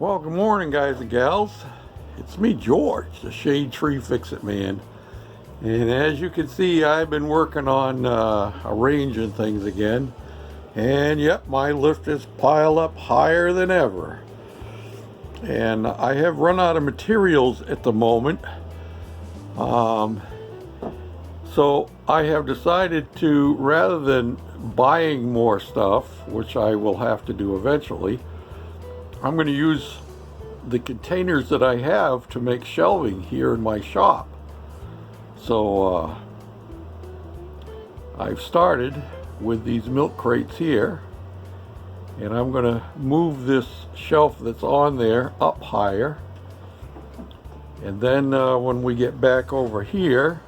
Well, good morning, guys and gals. It's me, George, the Shade Tree Fix-It Man. And as you can see, I've been working on arranging things again. And yep, my lift is piled up higher than ever. And I have run out of materials at the moment. So I have decided to, rather than buying more stuff, which I will have to do eventually, I'm going to use the containers that I have to make shelving here in my shop. So I've started with these milk crates here, and I'm going to move this shelf that's on there up higher. And then when we get back over here,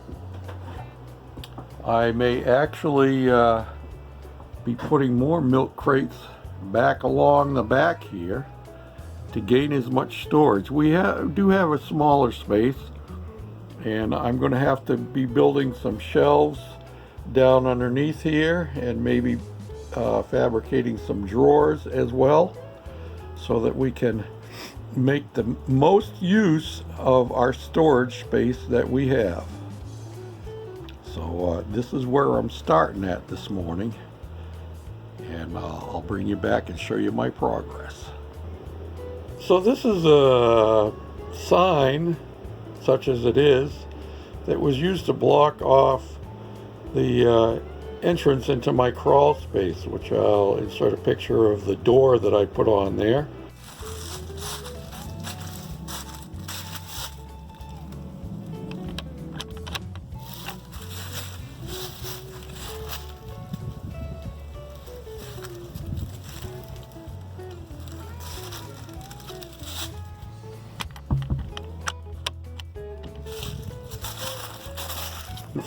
I may actually be putting more milk crates back along the back here to gain as much storage. We do have a smaller space, and I'm going to have to be building some shelves down underneath here, and maybe fabricating some drawers as well, so that we can make the most use of our storage space that we have. So this is where I'm starting at this morning, and I'll bring you back and show you my progress. So this is a sign, such as it is, that was used to block off the entrance into my crawl space, which I'll insert a picture of the door that I put on there.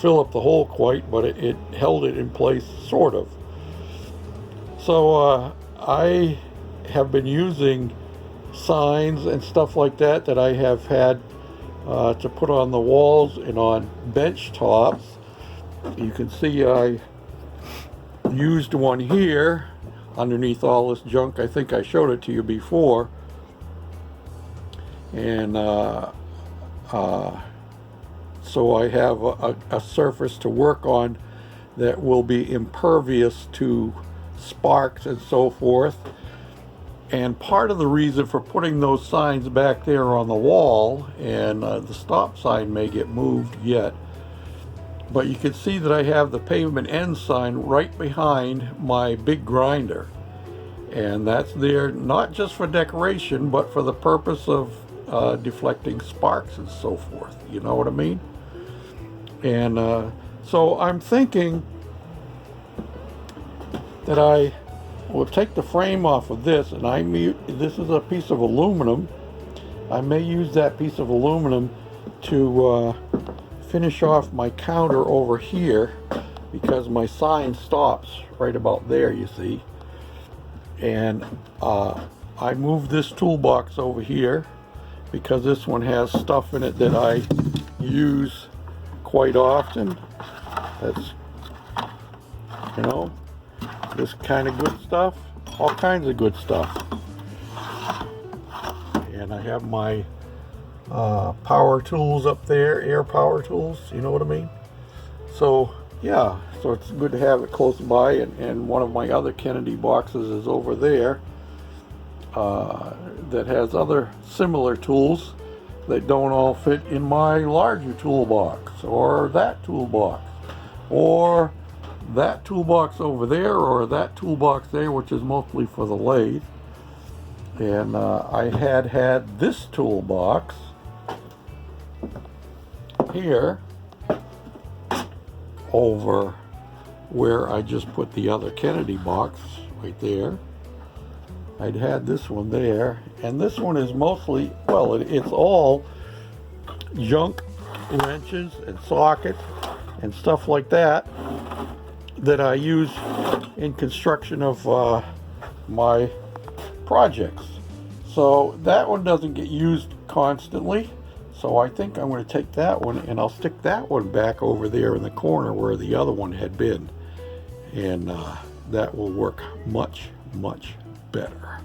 Fill up the hole quite, but it held it in place, sort of. So I have been using signs and stuff like that I have had to put on the walls and on bench tops. You can see I used one here underneath all this junk. I think I showed it to you before. And so I have a surface to work on that will be impervious to sparks and so forth. And part of the reason for putting those signs back there on the wall, and the stop sign may get moved yet, but you can see that I have the pavement end sign right behind my big grinder. And that's there not just for decoration, but for the purpose of deflecting sparks and so forth. You know what I mean? And so I'm thinking that I will take the frame off of this, and this is a piece of aluminum. I may use that piece of aluminum to finish off my counter over here, because my sign stops right about there, you see. And I moved this toolbox over here because this one has stuff in it that I use quite often. That's, you know, this kind of good stuff, all kinds of good stuff. And I have my power tools up there, air power tools, you know what I mean? So yeah, so it's good to have it close by. And one of my other Kennedy boxes is over there that has other similar tools that don't all fit in my larger toolbox, or that toolbox, or that toolbox over there, or that toolbox there, which is mostly for the lathe. And I had this toolbox here over where I just put the other Kennedy box right there. I'd had this one there, and this one is mostly, well, it's all junk wrenches and sockets and stuff like that I use in construction of my projects. So that one doesn't get used constantly, so I think I'm going to take that one and I'll stick that one back over there in the corner where the other one had been, and that will work much, much better.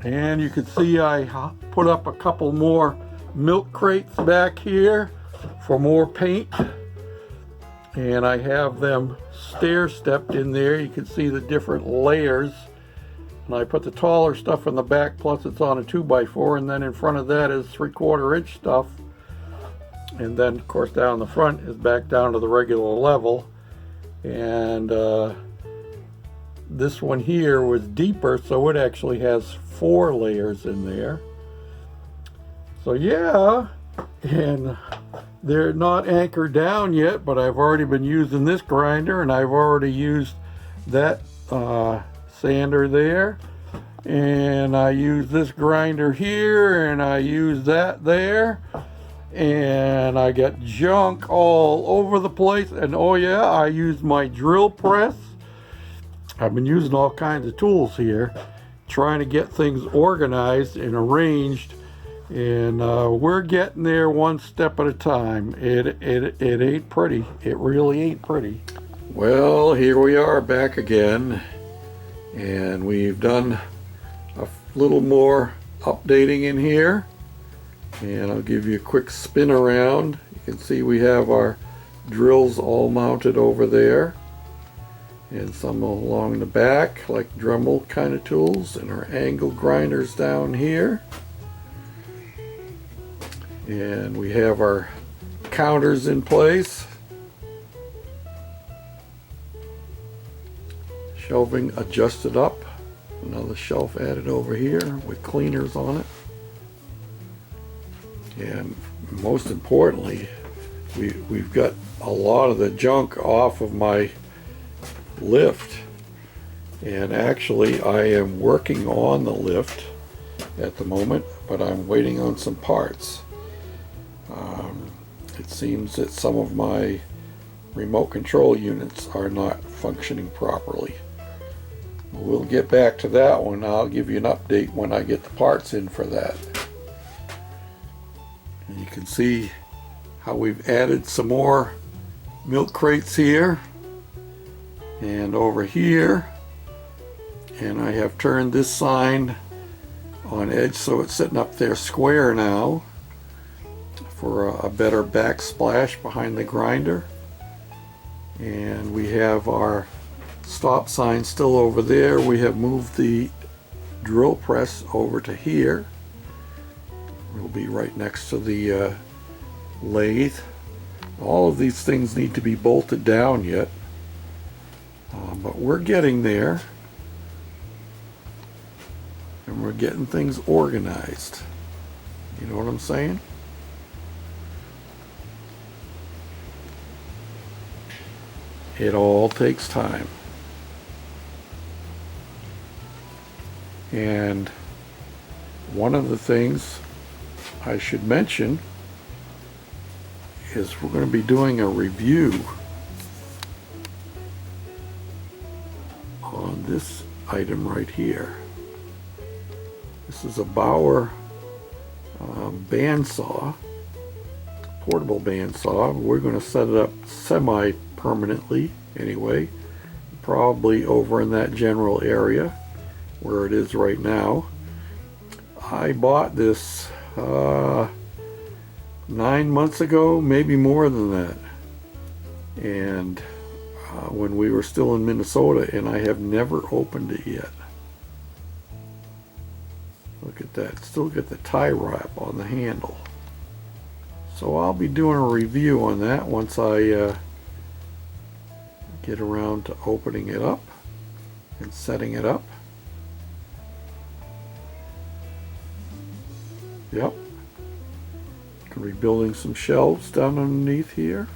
And you can see I put up a couple more milk crates back here for more paint. And I have them stair-stepped in there. You can see the different layers. And I put the taller stuff in the back, plus it's on a 2x4, and then in front of that is 3/4 inch stuff. And then, of course, down the front is back down to the regular level. And this one here was deeper, so it actually has 4 layers in there. So yeah, and they're not anchored down yet, but I've already been using this grinder, and I've already used that sander there, and I use this grinder here, and I use that there, and I got junk all over the place. And oh yeah, I used my drill press. I've been using all kinds of tools here, trying to get things organized and arranged, and we're getting there one step at a time. It ain't pretty. It really ain't pretty. Well, here we are back again, and we've done a little more updating in here, and I'll give you a quick spin around. You can see we have our drills all mounted over there, and some along the back like Dremel kind of tools, and our angle grinders down here, and we have our counters in place, shelving adjusted up, another shelf added over here with cleaners on it, and most importantly, we've got a lot of the junk off of my lift. And actually I am working on the lift at the moment, but I'm waiting on some parts. It seems that some of my remote control units are not functioning properly. We'll get back to that one. I'll give you an update when I get the parts in for that. And you can see how we've added some more milk crates here and over here, and I have turned this sign on edge so it's sitting up there square now for a better backsplash behind the grinder. And we have our stop sign still over there. We have moved the drill press over to here. We'll be right next to the lathe. All of these things need to be bolted down yet, but we're getting there, and we're getting things organized. You know what I'm saying? It all takes time. And one of the things I should mention is we're going to be doing a review on this item right here. This is a Bauer bandsaw, portable bandsaw. We're going to set it up semi-permanently anyway, probably over in that general area where it is right now. I bought this 9 months ago, maybe more than that, and when we were still in Minnesota, and I have never opened it yet. Look at that, still got the tie wrap on the handle. So I'll be doing a review on that once I get around to opening it up and setting it up. Yep. Gonna be building some shelves down underneath here,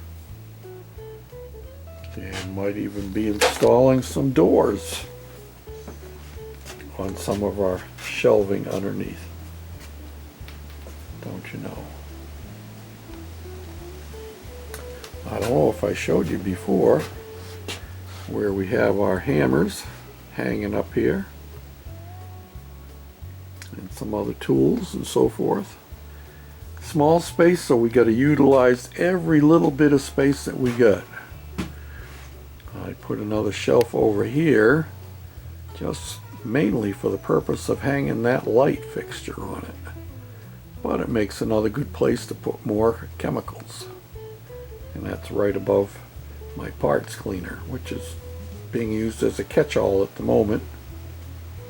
and might even be installing some doors on some of our shelving underneath. Don't you know? I don't know if I showed you before where we have our hammers hanging up here, and some other tools and so forth. Small space, so we got to utilize every little bit of space that we got. I put another shelf over here just mainly for the purpose of hanging that light fixture on it. But it makes another good place to put more chemicals. And that's right above my parts cleaner, which is being used as a catch-all at the moment.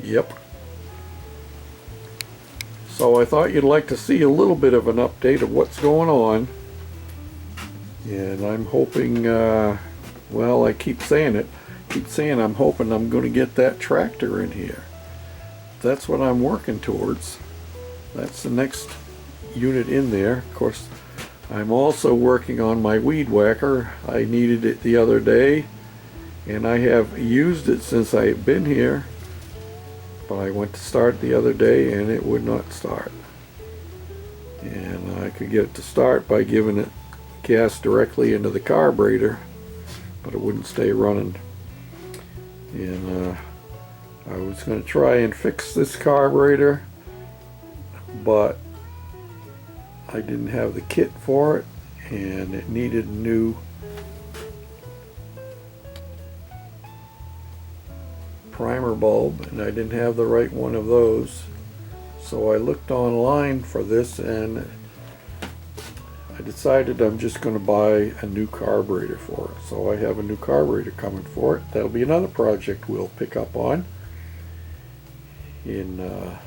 Yep. So I thought you'd like to see a little bit of an update of what's going on. And I'm hoping, well, I keep saying it. I'm hoping I'm going to get that tractor in here. That's what I'm working towards. That's the next unit in there. Of course, I'm also working on my weed whacker. I needed it the other day, and I have used it since I've been here. But I went to start the other day and it would not start. And I could get it to start by giving it gas directly into the carburetor, but it wouldn't stay running. And I was going to try and fix this carburetor, but I didn't have the kit for it, and it needed a new primer bulb, and I didn't have the right one of those. So I looked online for this, and I decided I'm just going to buy a new carburetor for it. So I have a new carburetor coming for it. That'll be another project we'll pick up on in the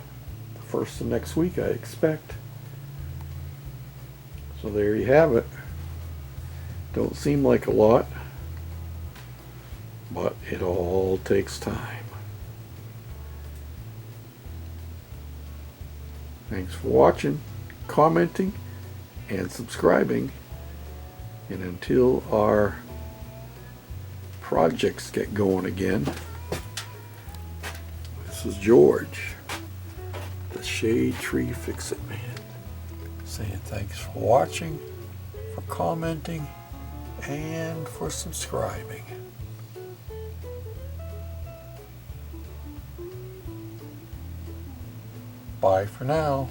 first of next week, I expect. So there you have it. Don't seem like a lot, but it all takes time. Thanks for watching, commenting, and subscribing. And until our projects get going again, this is George, the Shade Tree Fix-It Man, saying thanks for watching, for commenting, and for subscribing. Bye for now.